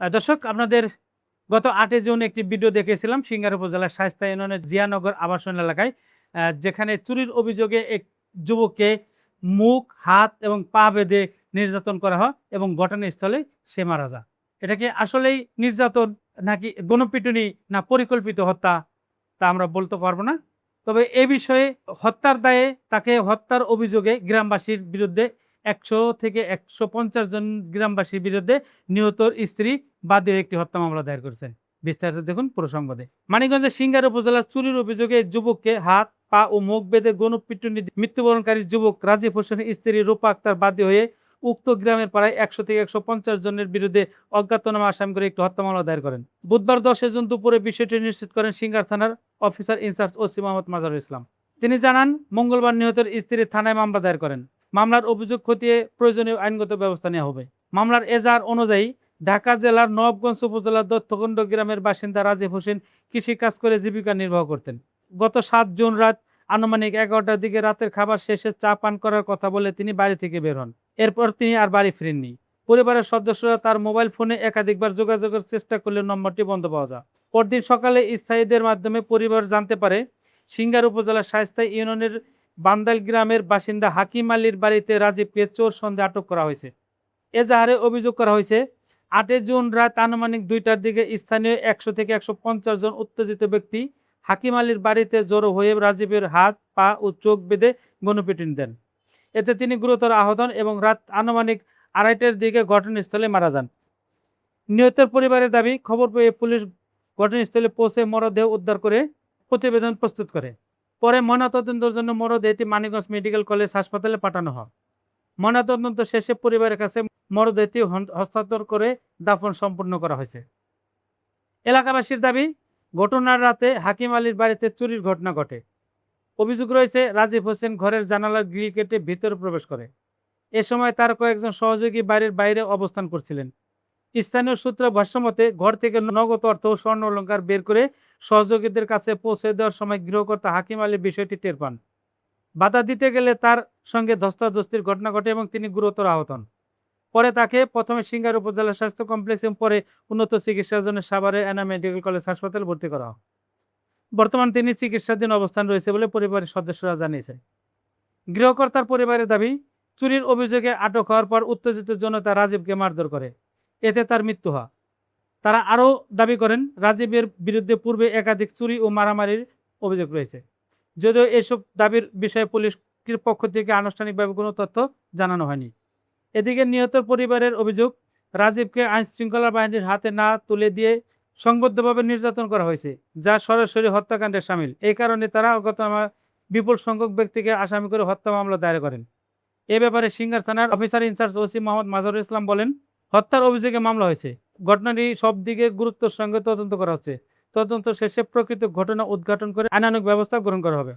দর্শক, আপনাদের গত 8 জুন একটি ভিডিও দেখেছিলাম সিঙ্গার উপজেলার শায়েস্তা ইউনিয়নের জিয়ানগর আবাসন এলাকায়, যেখানে চুরির অভিযোগে এক যুবককে মুখ, হাত এবং পা বেঁধে নির্যাতন করা হয় এবং ঘটনাস্থলে সে মারা যায়। এটা কি আসলেই নির্যাতন, নাকি গণপিটুনি, না পরিকল্পিত হত্যা, তা আমরা বলতে পারবো না। তবে এ বিষয়ে হত্যার দায়ে তাকে হত্যার অভিযোগে গ্রামবাসীর বিরুদ্ধে 100 থেকে 150 জন গ্রামবাসীর বিরুদ্ধে নিহতর স্ত্রী বাদী একটি হত্যা মামলা দায়ের করেছেন। বিস্তারিত দেখুন পুরো সংবাদে। মানিকগঞ্জের সিঙ্গার উপজেলার চুরির অভিযোগে যুবককে হাত, পা ও মুখ বেঁধে গণপিটুনি মৃত্যুবরণকারী যুবক রাজীব হোসেনের স্ত্রী রূপা আক্তার বাদী হয়ে উক্ত গ্রামের প্রায় 100 থেকে 150 জনের বিরুদ্ধে অজ্ঞাতনামা আসামি করে একটি হত্যা মামলা দায়ের করেন। বুধবার 10 জুন দুপুরে বিষয়টি নিশ্চিত করেন সিঙ্গার থানার officer in charge OC Mohammad Mazharul Islam. তিনি জানান, মঙ্গলবার নিহতের স্ত্রী থানায় মামলা দায়ের করেন। মামলার অভিযোগ খতিয়ে প্রয়োজনীয় আইনগত ব্যবস্থা নেওয়া হবে। মামলার এজাহার অনুযায়ী ঢাকা জেলার নবাবগঞ্জ উপজেলার দত্তখণ্ড গ্রামের বাসিন্দা রাজীব হোসেন কৃষিকাজ করে জীবিকা নির্বাহ করতেন। গত 7 জুন রাত আনুমানিক 11টার দিকে রাতের খাবার শেষে চা পান করার কথা বলে তিনি বাড়ি থেকে বের হন। এরপর তিনি আর বাড়ি ফিরেননি। পরিবারের সদস্যরা তার মোবাইল ফোনে একাধিকবার যোগাযোগের চেষ্টা করলে নম্বরটি বন্ধ পাওয়া যায়। পরদিন সকালে স্থায়ীদের মাধ্যমে পরিবার জানতে পারে সিঙ্গার উপজেলার শায়েস্তা ইউনিয়নের বান্দাল গ্রামের বাসিন্দা হাকিম আলীর বাড়িতে রাজীবকে চোর সন্দেহে আটক করা হয়েছে। এজাহারে অভিযোগ করা হয়েছে, 8 জুন রাত আনুমানিক 2টার দিকে স্থানীয় 100 থেকে 150 জন উত্তেজিত ব্যক্তি হাকিম আলীর বাড়িতে জড়ো হয়ে রাজীবের হাত, পা ও চোখ বেঁধে গণপিটুনি দেন। এতে তিনি গুরুতর আহত হন এবং রাত আনুমানিক 2:30টার দিকে ঘটনাস্থলে মারা যান। নিহতের পরিবারের দাবি, খবর পেয়ে পুলিশ ঘটনাস্থলে পৌঁছে মরদেহ উদ্ধার করে প্রতিবেদন প্রস্তুত করে। পরে ময়নাতদন্তের জন্য মরদেহটি মানিকগঞ্জ মেডিকেল কলেজ হাসপাতালে পাঠানো হয়। ময়নাতদন্ত শেষে পরিবারের কাছে মরদেহটি হস্তান্তর করে দাফন সম্পন্ন করা হয়েছে। এলাকাবাসীর দাবি, ঘটনার রাতে হাকিম আলীর বাড়িতে চুরির ঘটনা ঘটে। অভিযোগ রয়েছে, রাজীব হোসেন ঘরের জানালার গ্রিল কেটে ভিতরে প্রবেশ করে। এ সময় তার কয়েকজন সহযোগী বাড়ির বাইরে অবস্থান করছিলেন। স্থানীয় সূত্রের ভাষ্যমতে ঘর থেকে নগদ অর্থ ও স্বর্ণ অলংকার বের করে সহযোগীদের কাছে পৌঁছে দেওয়ার সময় গৃহকর্তা হাকিম আলী বিষয়টি টের পান। বাধা দিতে গেলে তার সঙ্গে ধস্তাধস্তির ঘটনা ঘটে এবং তিনি গুরুতর আহত হন। পরে তাকে প্রথমে সিঙ্গার উপজেলা স্বাস্থ্য কমপ্লেক্স এবং পরে উন্নত চিকিৎসার জন্য সাভারের এনাম মেডিকেল কলেজ হাসপাতালে ভর্তি করা হয়। বর্তমানে তিনি চিকিৎসাধীন অবস্থান রয়েছে বলে পরিবারের সদস্যরা জানিয়েছে। গৃহকর্তার পরিবারের দাবি, চুরির অভিযোগে আটক হওয়ার পর উত্তেজিত জনতা রাজীবকে মারধর করে, এতে তার মৃত্যু হয়। তারা আরও দাবি করেন, রাজীবের বিরুদ্ধে পূর্বে একাধিক চুরি ও মারামারির অভিযোগ রয়েছে। যদিও এসব দাবির বিষয়ে পুলিশের পক্ষ থেকে আনুষ্ঠানিকভাবে কোনো তথ্য জানানো হয়নি। এদিকে নিহতের পরিবারের অভিযোগ, রাজীবকে আইনশৃঙ্খলা বাহিনীর হাতে না তুলে দিয়ে সংবদ্ধভাবে নির্যাতন করা হয়েছে, যা সরাসরি হত্যাকাণ্ডের শামিল। এই কারণে তারা অজ্ঞাতনামা বিপুল সংখ্যক ব্যক্তিকে আসামি করে হত্যা মামলা দায়ের করেন। এ ব্যাপারে সিঙ্গার থানার officer in charge OC Mohammad Mazharul Islam বলেন, হত্যার অভিযোগে মামলা হয়েছে। ঘটনাটি সব দিকে গুরুত্বের সঙ্গে তদন্ত করা হচ্ছে। তদন্ত শেষে প্রকৃত ঘটনা উদ্ঘাটন করে আইনানুগ ব্যবস্থা গ্রহণ করা হবে।